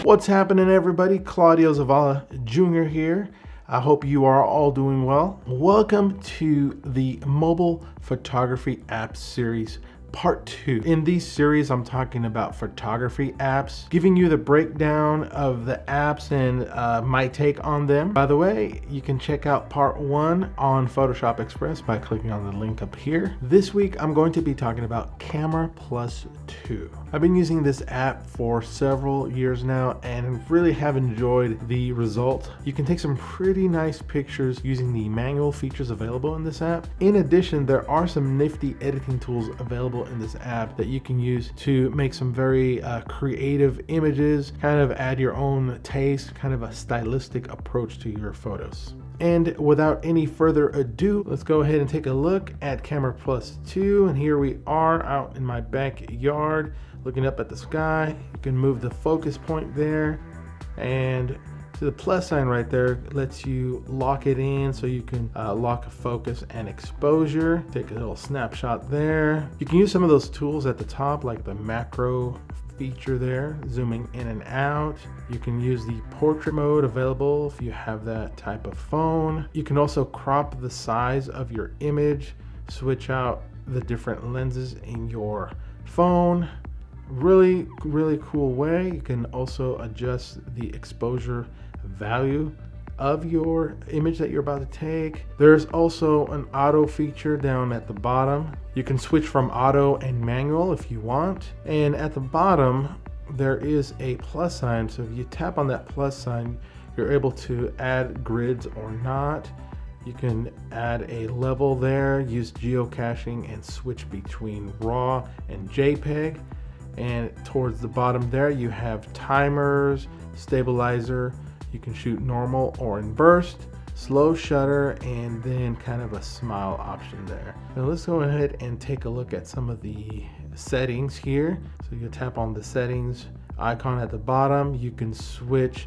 What's happening, everybody? Claudio Zavala Jr. here. I hope you are all doing well. Welcome to the Mobile Photography App Series Part 2. In these series, I'm talking about photography apps, giving you the breakdown of the apps and my take on them. By the way, you can check out Part 1 on Photoshop Express by clicking on the link up here. This week, I'm going to be talking about Camera Plus 2. I've been using this app for several years now and really have enjoyed the result. You can take some pretty nice pictures using the manual features available in this app. In addition, there are some nifty editing tools available in this app that you can use to make some very creative images, kind of add your own taste, kind of a stylistic approach to your photos. And without any further ado, let's go ahead and take a look at Camera Plus 2. And here we are out in my backyard looking up at the sky. You can move the focus point there, and to the plus sign right there lets you lock it in, so you can lock focus and exposure. Take a little snapshot there. You can use some of those tools at the top, like the macro feature there, zooming in and out. You can use the portrait mode available if you have that type of phone. You can also crop the size of your image, switch out the different lenses in your phone. Really cool way. You can also adjust the exposure value of your image that you're about to take. There's also an auto feature down at the bottom. You can switch from auto and manual if you want. And at the bottom, there is a plus sign. So if you tap on that plus sign, you're able to add grids or not. You can add a level there, use geocaching, and switch between RAW and JPEG. And towards the bottom there, you have timers, stabilizer. You can shoot normal or in burst, slow shutter, and then kind of a smile option there. Now let's go ahead and take a look at some of the settings here. So you tap on the settings icon at the bottom. You can switch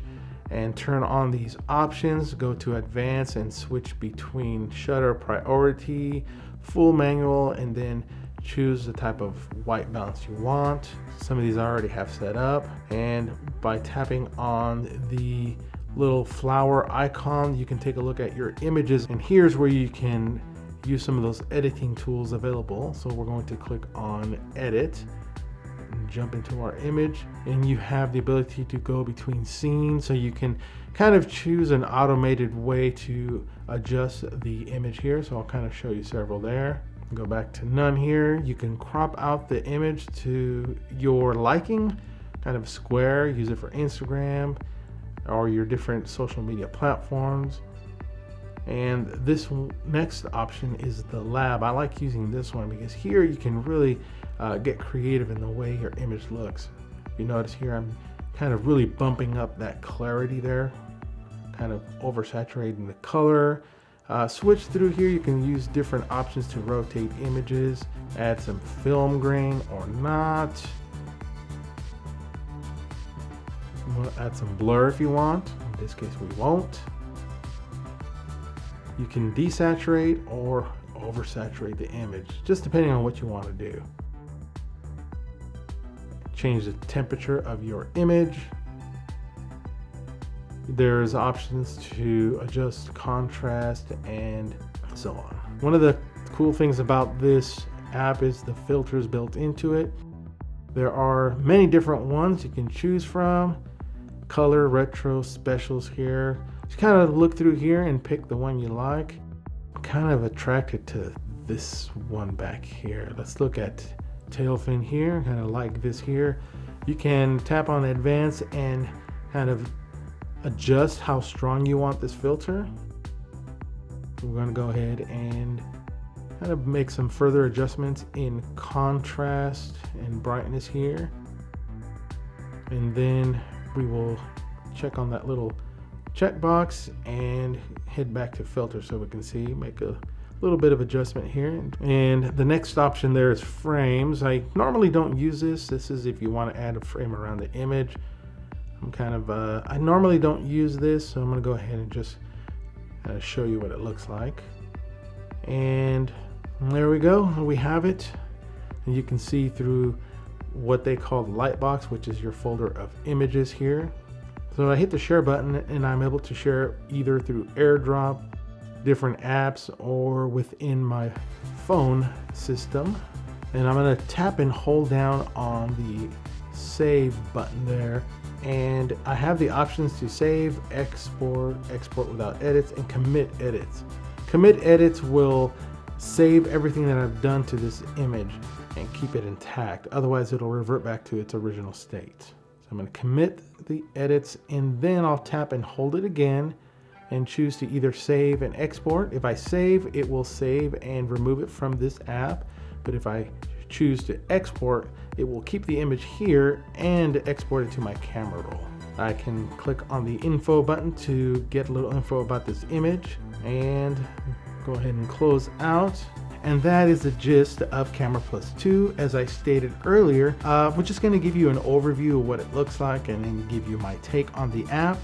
and turn on these options, go to advanced and switch between shutter priority, full manual, and then choose the type of white balance you want. Some of these I already have set up, and by tapping on the little flower icon, you can take a look at your images, and here's where you can use some of those editing tools available. So we're going to click on edit and jump into our image, and you have the ability to go between scenes, so you can kind of choose an automated way to adjust the image here. So I'll kind of show you several there. Go back to none here. You can crop out the image to your liking, kind of square, use it for Instagram or your different social media platforms. And this next option is the lab. I like using this one because here you can really get creative in the way your image looks. You notice here I'm kind of really bumping up that clarity there, kind of oversaturating the color. Switch through here, you can use different options to rotate images, add some film grain or not. We'll add some blur if you want. In this case, we won't. You can desaturate or oversaturate the image, just depending on what you want to do. Change the temperature of your image. There's options to adjust contrast and so on. One of the cool things about this app is the filters built into it. There are many different ones you can choose from. Color, retro, specials here. Just kind of look through here and pick the one you like. I'm kind of attracted to this one back here. Let's look at tail fin here, kind of like this here. You can tap on advanced and kind of adjust how strong you want this filter. We're going to go ahead and kind of make some further adjustments in contrast and brightness here. And then we will check on that little checkbox and head back to filter so we can see, make a little bit of adjustment here. And the next option there is frames. I normally don't use this. This is if you want to add a frame around the image. I normally don't use this, so I'm going to go ahead and just show you what it looks like. And there we go, we have it. And you can see through what they call the Lightbox, which is your folder of images here. So I hit the share button and I'm able to share either through AirDrop, different apps, or within my phone system. And I'm gonna tap and hold down on the save button there. And I have the options to save, export, export without edits, and commit edits. Commit edits will save everything that I've done to this image and keep it intact. Otherwise, it'll revert back to its original state. So I'm going to commit the edits, and then I'll tap and hold it again and choose to either save and export. If I save, it will save and remove it from this app. But if I choose to export, it will keep the image here and export it to my camera roll. I can click on the info button to get a little info about this image and go ahead and close out. And that is the gist of Camera Plus 2. As I stated earlier, we're just going to give you an overview of what it looks like and then give you my take on the app.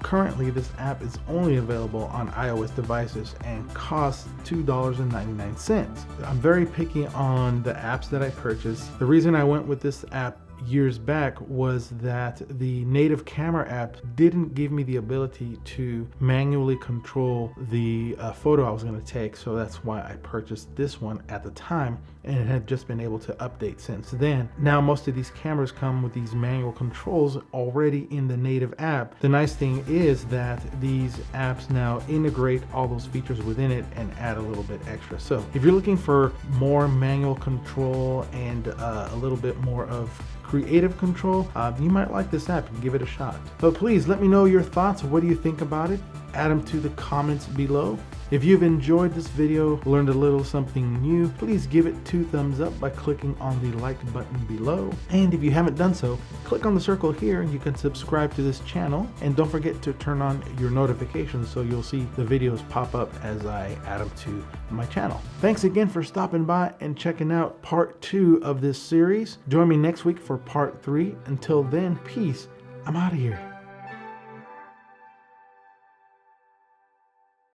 Currently, this app is only available on iOS devices and costs $2.99. I'm very picky on the apps that I purchase. The reason I went with this app years back was that the native camera app didn't give me the ability to manually control the photo I was going to take, so that's why I purchased this one at the time, and it had just been able to update since then. Now most of these cameras come with these manual controls already in the native app. The nice thing is that these apps now integrate all those features within it and add a little bit extra. So if you're looking for more manual control and a little bit more of creative control, you might like this app and give it a shot. So please let me know your thoughts. What do you think about it? Add them to the comments below. If you've enjoyed this video, learned a little something new, please give it 2 thumbs up by clicking on the like button below. And if you haven't done so, click on the circle here and you can subscribe to this channel. And don't forget to turn on your notifications so you'll see the videos pop up as I add them to my channel. Thanks again for stopping by and checking out part 2 of this series. Join me next week for part 3. Until then, peace. I'm out of here.